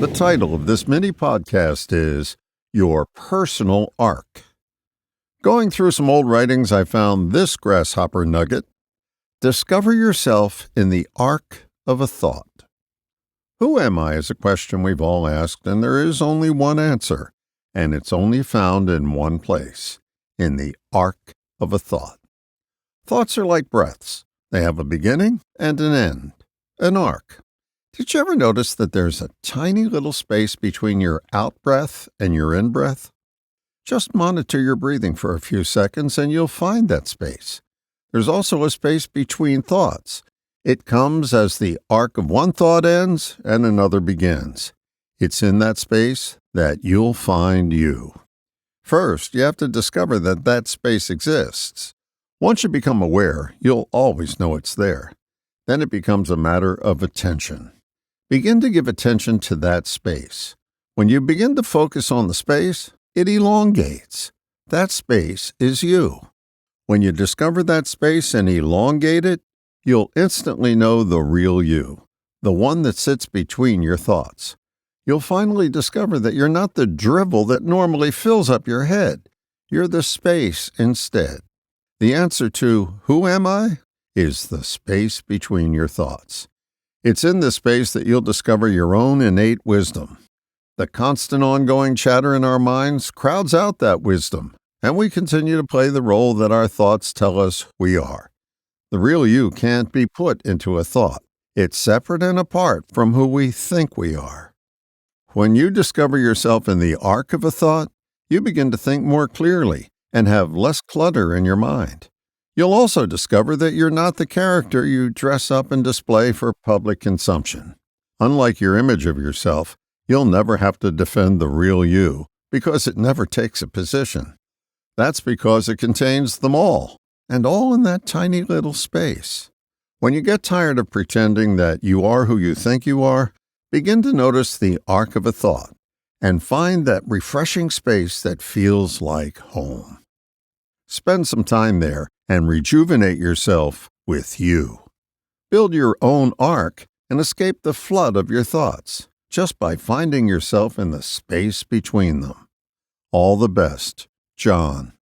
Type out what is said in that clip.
The title of this mini podcast is Your Personal Arc. Going through some old writings, I found this grasshopper nugget. Discover yourself in the arc of a thought. Who am I is a question we've all asked, and there is only one answer, and it's only found in one place, in the arc of a thought. Thoughts are like breaths. They have a beginning and an end, an arc. Did you ever notice that there's a tiny little space between your out-breath and your in-breath? Just monitor your breathing for a few seconds and you'll find that space. There's also a space between thoughts. It comes as the arc of one thought ends and another begins. It's in that space that you'll find you. First, you have to discover that that space exists. Once you become aware, you'll always know it's there. Then it becomes a matter of attention. Begin to give attention to that space. When you begin to focus on the space, it elongates. That space is you. When you discover that space and elongate it, you'll instantly know the real you, the one that sits between your thoughts. You'll finally discover that you're not the drivel that normally fills up your head. You're the space instead. The answer to who am I is the space between your thoughts. It's in this space that you'll discover your own innate wisdom. The constant ongoing chatter in our minds crowds out that wisdom, and we continue to play the role that our thoughts tell us we are. The real you can't be put into a thought. It's separate and apart from who we think we are. When you discover yourself in the arc of a thought, you begin to think more clearly and have less clutter in your mind. You'll also discover that you're not the character you dress up and display for public consumption. Unlike your image of yourself, you'll never have to defend the real you because it never takes a position. That's because it contains them all, and all in that tiny little space. When you get tired of pretending that you are who you think you are, begin to notice the arc of a thought and find that refreshing space that feels like home. Spend some time there and rejuvenate yourself with you. Build your own arc and escape the flood of your thoughts just by finding yourself in the space between them. All the best, John.